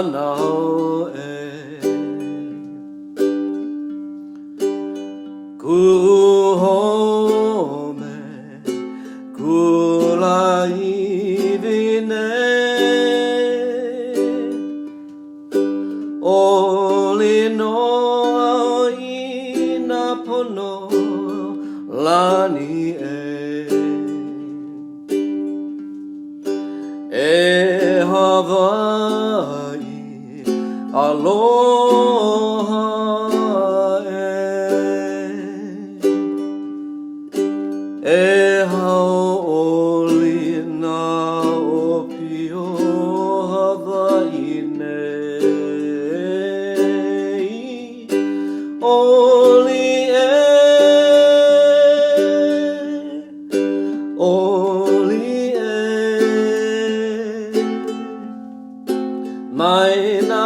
manao e kuhome kulaivine oli noa ina pono lani e Hawaii aloha e haoli na opio Hawaii nei oli mai na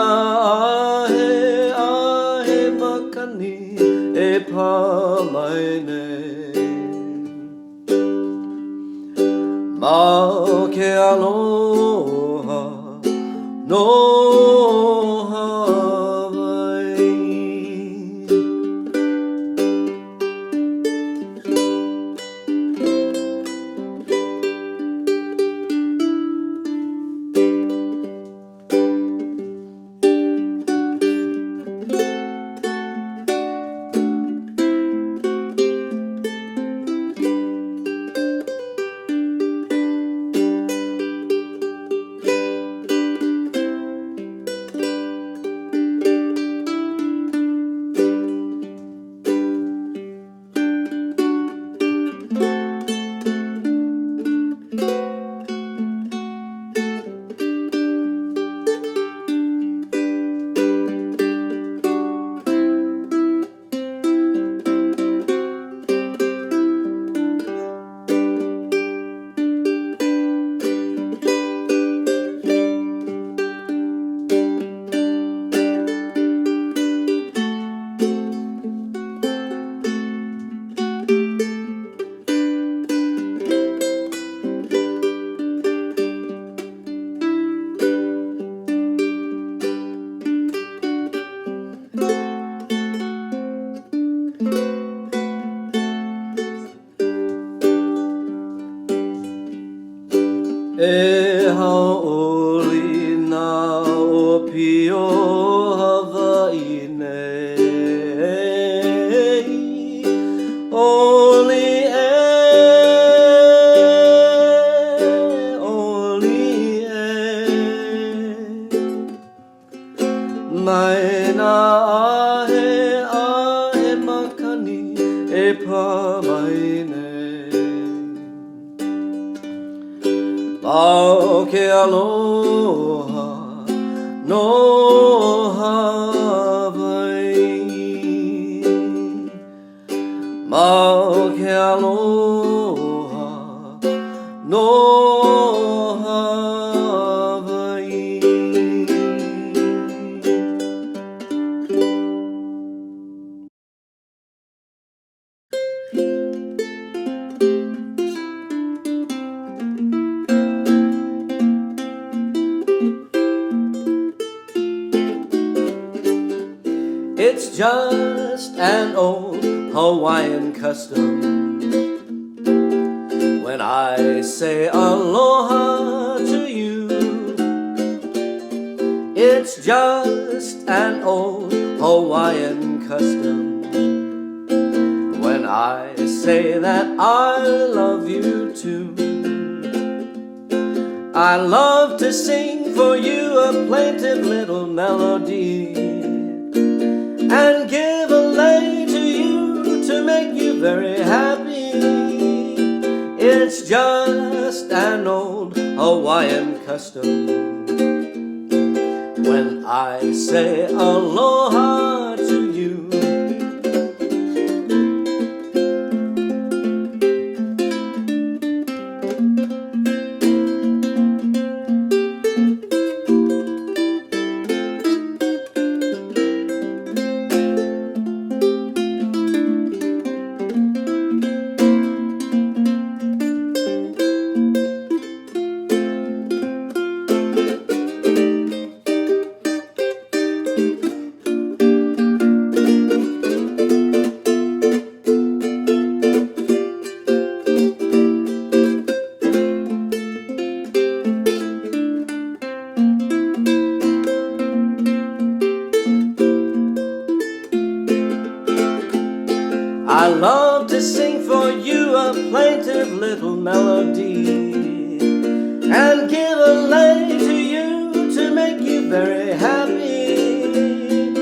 ahe makani e pā mai nei ma ke aloha no Hawaii. E haoli na opio Hawaii nei oli mai na ahe makani e pā mai nei Pau ke aloha no Hawaii Mau ke aloha no Hawaii It's just an old Hawaiian custom when I say aloha to you. It's just an old Hawaiian custom when I say that I love you too. I love to sing for you a plaintive little melody and give a lay to you to make you very happy. It's just an old Hawaiian custom when I say aloha to you. plaintive little melody and give a lay to you to make you very happy.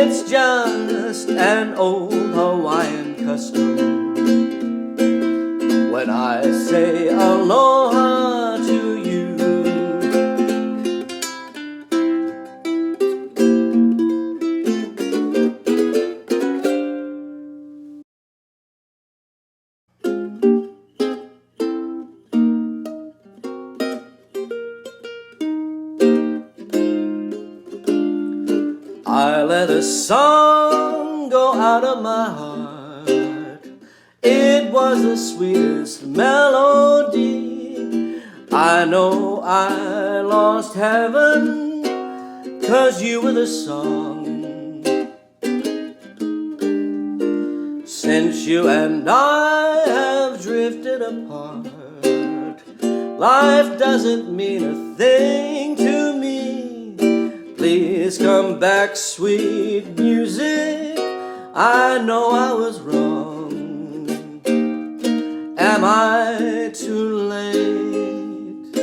It's just an old Hawaiian custom when I say aloha to you. I let a song go out of my heart. It was the sweetest melody. I know I lost heaven 'cause you were the song. Since you and I have drifted apart, life doesn't mean a thing to me. Please come back, sweet music. I know I was wrong. Am I too late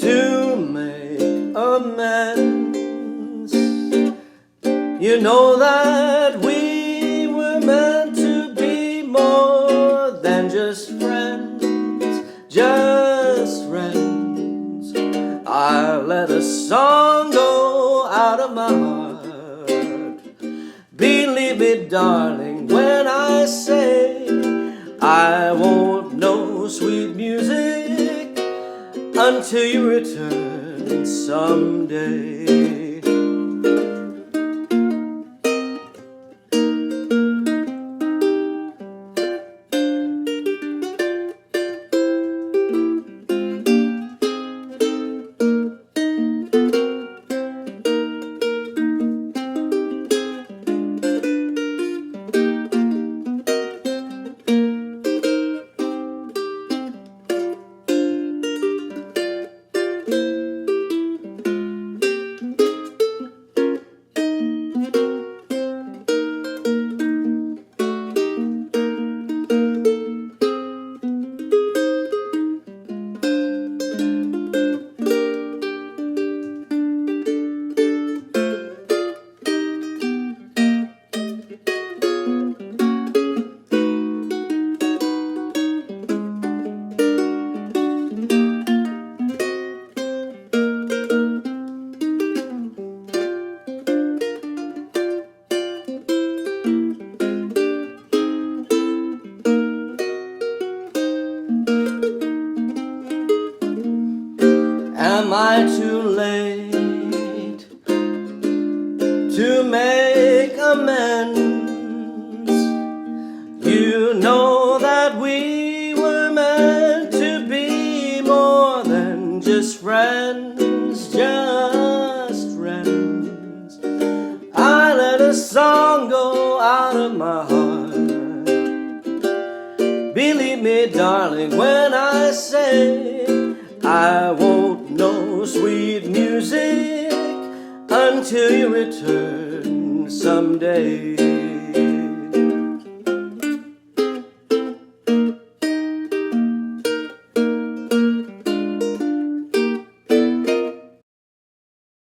to make amends? You know that we were meant to be more than just friends, just friends. I let a song go out of my heart. Believe me, darling, when I say I won't know sweet music until you return someday. Am I too late to make amends? You know that we were meant to be more than just friends, just friends. I let a song go out of my heart. Believe me, darling, when I say I won't know sweet music until you return someday.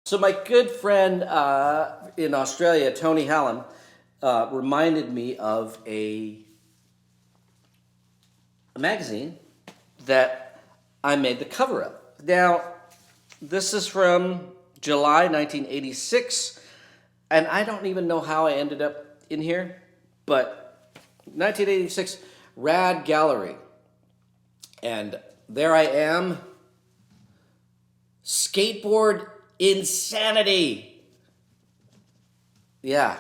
So my good friend in Australia, Tony Hallam, reminded me of a magazine that I made the cover of. Now, this is from July 1986, and I don't even know how I ended up in here, but 1986, Rad Gallery. And there I am, skateboard insanity. Yeah,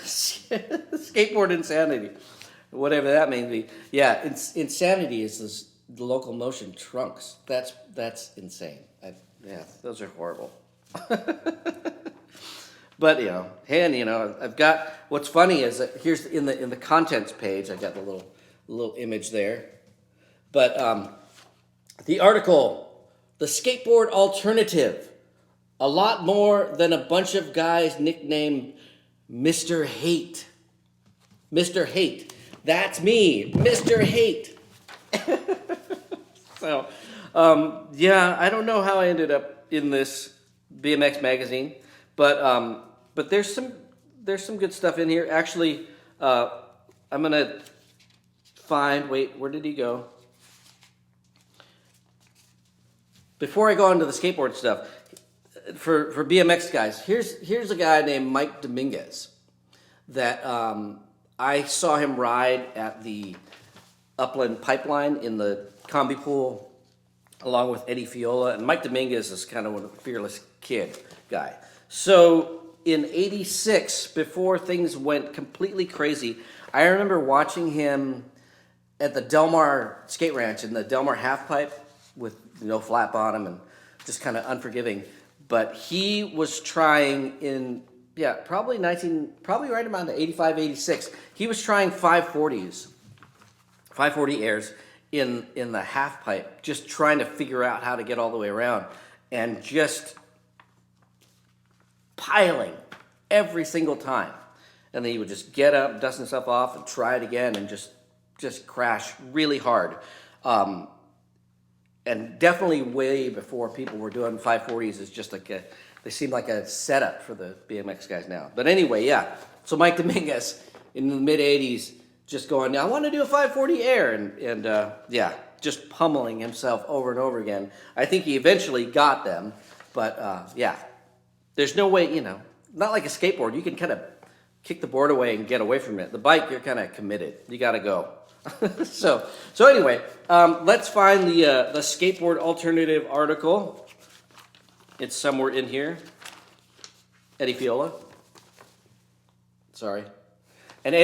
skateboard insanity, whatever that may be. Yeah, insanity is this. The locomotion trunks. That's insane. Yeah, those are horrible. But and I've got. What's funny is that here's in the contents page. I got the little image there. But the article, the skateboard alternative, a lot more than a bunch of guys nicknamed Mr. Hate. Mr. Hate. That's me, Mr. Hate. So, yeah, I don't know how I ended up in this BMX magazine, but there's some good stuff in here. Actually, I'm gonna find. Wait, where did he go? Before I go on to the skateboard stuff, for BMX guys, here's a guy named Mike Dominguez that I saw him ride at the Upland Pipeline in the combi pool along with Eddie Fiola, and Mike Dominguez is kind of a fearless kid guy. So in '86, before things went completely crazy, I remember watching him at the Del Mar skate ranch in the Del Mar half pipe with no flat bottom and just kind of unforgiving. But he was trying in, yeah, probably right around the 85, 86. He was trying 540s, 540 airs in the half pipe, just trying to figure out how to get all the way around, and just piling every single time. And then he would just get up, dust himself off, and try it again, and just crash really hard. And definitely way before people were doing 540s is just like they seem like a setup for the BMX guys now. But anyway, yeah. So Mike Dominguez in the mid 80s just going, I want to do a 540 air, and yeah, just pummeling himself over and over again. I think he eventually got them, but yeah, there's no way, not like a skateboard. You can kind of kick the board away and get away from it. The bike, you're kind of committed. You got to go. So anyway, let's find the skateboard alternative article. It's somewhere in here. Eddie Fiola. Sorry. And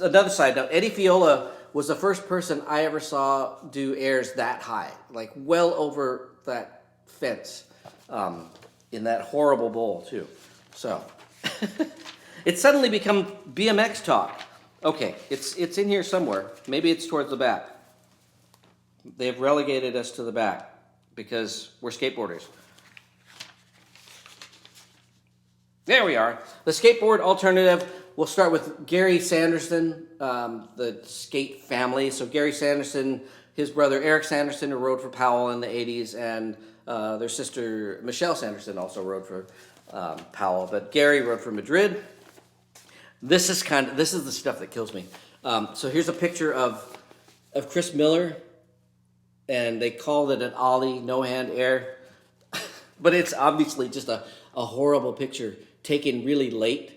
another side note, Eddie Fiola was the first person I ever saw do airs that high, like well over that fence, in that horrible bowl too. So it's suddenly become BMX talk. Okay, it's in here somewhere. Maybe it's towards the back. They've relegated us to the back because we're skateboarders. There we are. The skateboard alternative. We'll start with Gary Sanderson, the skate family. So Gary Sanderson, his brother Eric Sanderson, who rode for Powell in the 80s, and their sister Michelle Sanderson also rode for Powell. But Gary rode for Madrid. This is the stuff that kills me. So here's a picture of Chris Miller, and they called it an ollie, no hand air, but it's obviously just a horrible picture taken really late,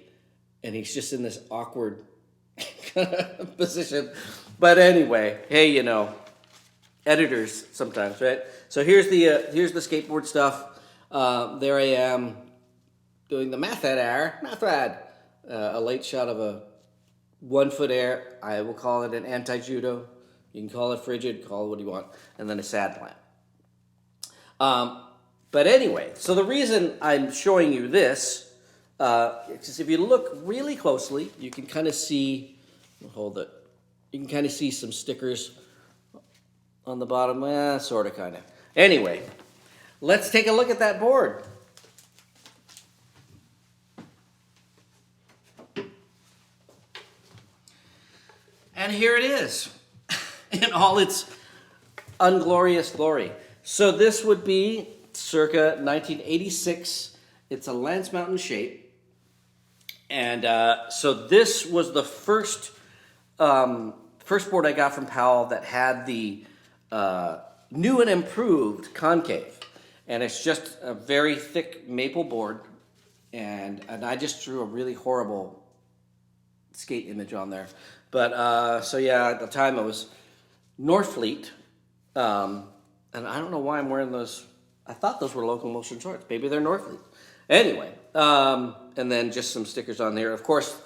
and he's just in this awkward position. But anyway, hey, editors sometimes, right? So here's the skateboard stuff. There I am doing the math rad. A late shot of a 1 foot air. I will call it an anti-judo. You can call it frigid, call it what you want. And then a sad plant. But anyway, so the reason I'm showing you this is if you look really closely, you can kind of see, hold it, you can kind of see some stickers on the bottom. Sort of, kind of. Anyway, let's take a look at that board. And here it is, in all its unglorious glory. So this would be circa 1986. It's a Lance Mountain shape. And so this was the first board I got from Powell that had the new and improved concave. And it's just a very thick maple board. And I just drew a really horrible skate image on there. But, so yeah, at the time it was Northfleet, and I don't know why I'm wearing those. I thought those were Locomotion shorts. Maybe they're Northfleet. Anyway, and then just some stickers on there. Of course,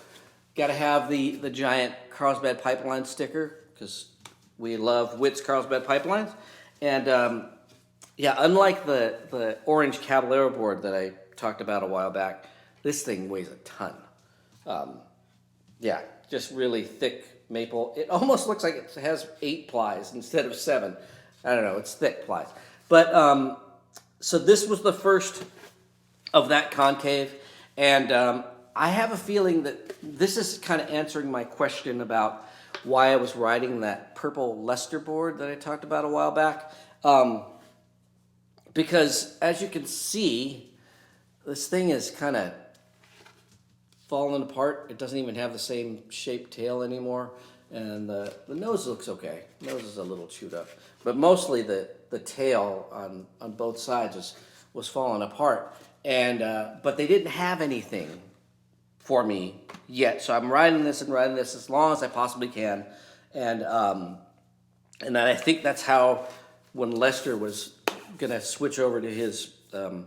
got to have the giant Carlsbad Pipeline sticker, because we love Witt's Carlsbad Pipelines. And, yeah, unlike the orange Caballero board that I talked about a while back, this thing weighs a ton. Yeah. Just really thick maple. It almost looks like it has 8 plies instead of 7. I don't know, it's thick plies. But, so this was the first of that concave. And I have a feeling that this is kind of answering my question about why I was riding that purple Lester board that I talked about a while back. Because as you can see, this thing is kind of falling apart. It doesn't even have the same shaped tail anymore. And the nose looks okay. The nose is a little chewed up. But mostly the tail on both sides was falling apart. And but they didn't have anything for me yet. So I'm riding this as long as I possibly can. And I think that's how, when Lester was going to switch over to his little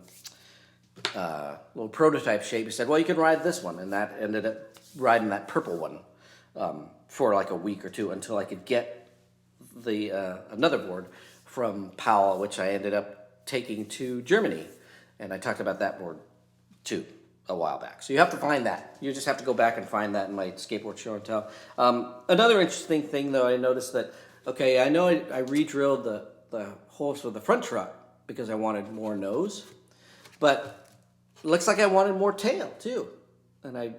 prototype shape, he said, well, you can ride this one. And that ended up riding that purple one for like a week or two until I could get the another board from Powell, which I ended up taking to Germany. And I talked about that board too a while back. So you have to find that. You just have to go back and find that in my skateboard show and tell. Another interesting thing, though, I noticed that, okay, I know I re-drilled the holes for the front truck because I wanted more nose, but it looks like I wanted more tail too. And I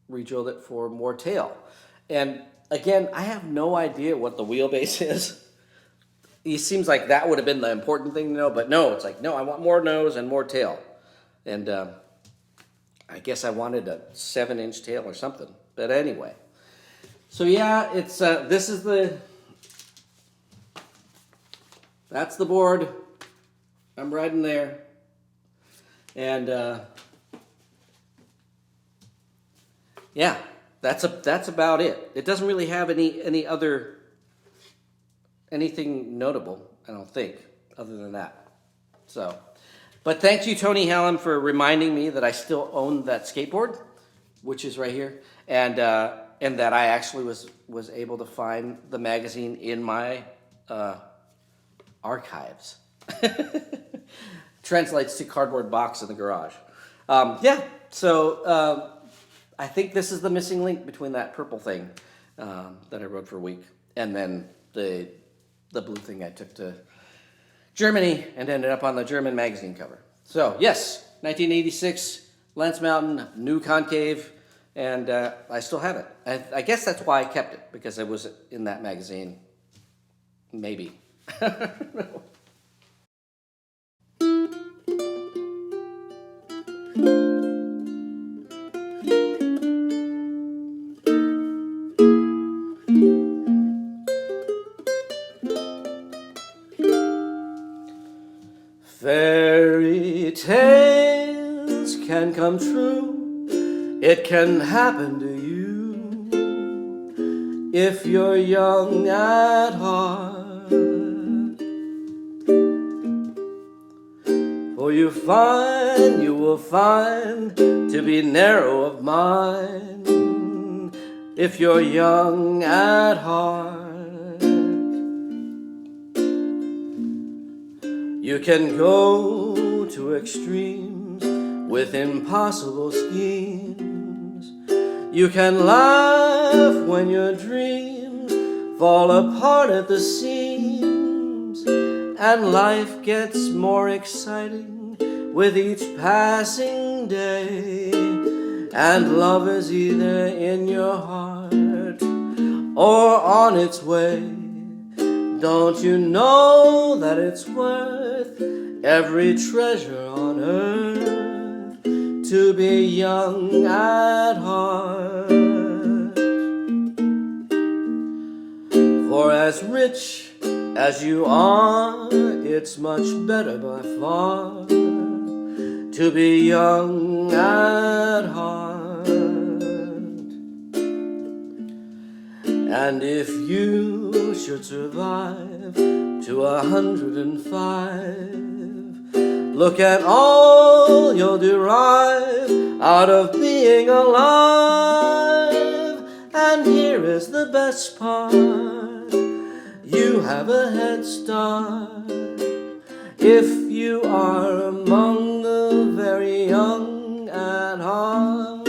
re-drilled it for more tail. And again, I have no idea what the wheelbase is. It seems like that would have been the important thing to know, but no, it's like, no, I want more nose and more tail. And I guess I wanted a 7-inch tail or something. But anyway. So yeah, it's this is that's the board. I'm riding there. And yeah, that's about it. It doesn't really have anything notable, I don't think, other than that. So, but thank you, Tony Hallam, for reminding me that I still own that skateboard, which is right here, and that I actually was able to find the magazine in my archives. Translates to cardboard box in the garage. Yeah, so I think this is the missing link between that purple thing that I rode for a week and then the blue thing I took to Germany and ended up on the German magazine cover. So yes, 1986, Lance Mountain, new concave, and I still have it. I guess that's why I kept it, because it was in that magazine. Maybe. Fairy tales can come true. It can happen to you if you're young at heart. For you will find to be narrow of mind if you're young at heart. You can go to extremes with impossible schemes. You can laugh when your dreams fall apart at the seams, and life gets more exciting with each passing day, and love is either in your heart or on its way. Don't you know that it's worth every treasure on earth to be young at heart? For as rich as you are, it's much better by far to be young at heart. And if you should survive to 105, look at all you'll derive out of being alive. And here is the best part: you have a head start if you are among the very young at heart.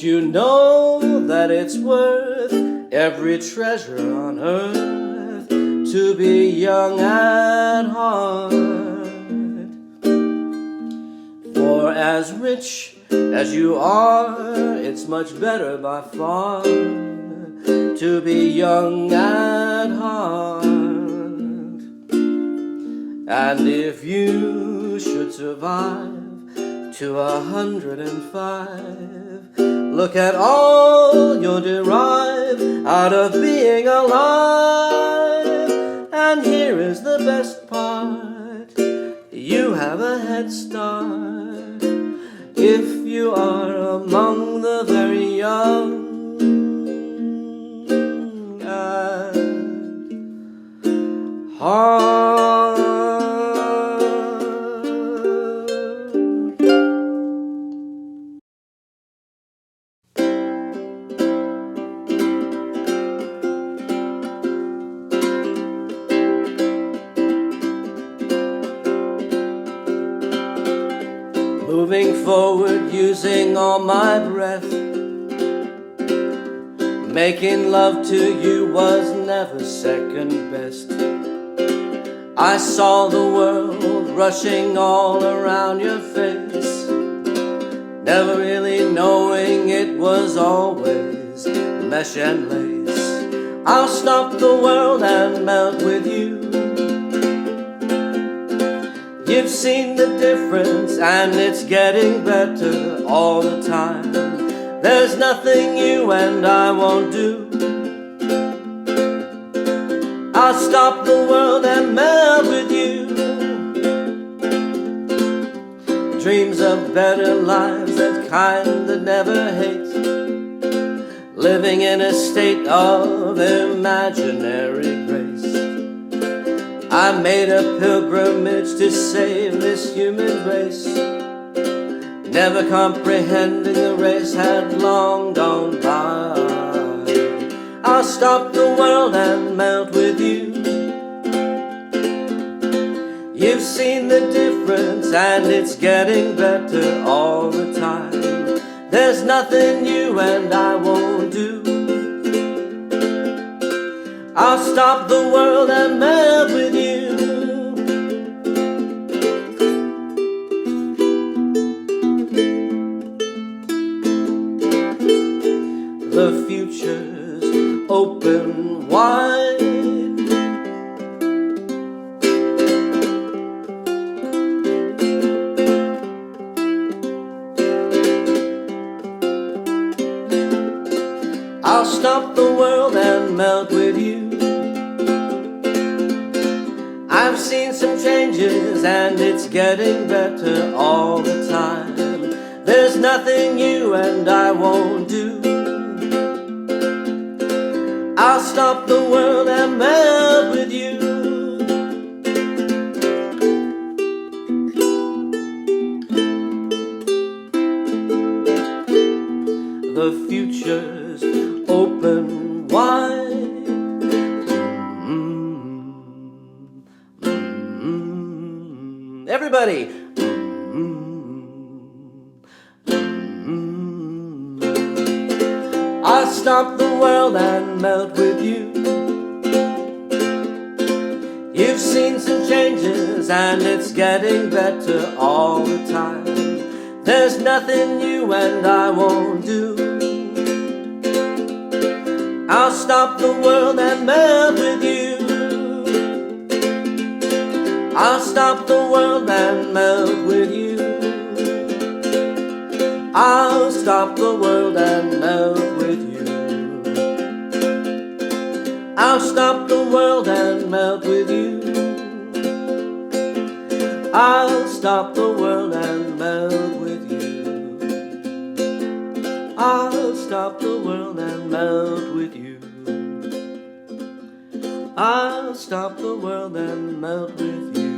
you know that it's worth every treasure on earth to be young at heart? For as rich as you are, it's much better by far to be young at heart. And if you should survive to 105, look at all you'll derive out of being alive. And here is the best part, you have a head start if you are among the very young at heart. Moving forward using all my breath, making love to you was never second best. I saw the world rushing all around your face, never really knowing it was always mesh and lace. I'll stop the world and melt with you. You've seen the difference and it's getting better all the time. There's nothing you and I won't do. I'll stop the world and melt with you. Dreams of better lives, that kind that never hate, living in a state of imaginary grace. I made a pilgrimage to save this human race, never comprehending the race had long gone by. I'll stop the world and melt with you. You've seen the difference and it's getting better all the time. There's nothing you and I won't do. I'll stop the world and melt with you. The future's open wide. I'll stop the world and melt with you. I've seen some changes and it's getting better all the time. There's nothing you and I won't do. I'll stop the world and melt with you. The future's open wide. Everybody. I'll stop the world and melt with you. You've seen some changes and it's getting better all the time. There's nothing you and I won't do. I'll stop the world and melt with you. I'll stop the world and melt with you. I'll stop the world and melt with you. I'll stop the world and melt with you. I'll stop the world and melt with you. I'll stop the world and melt with you. I'll stop the world and melt with you.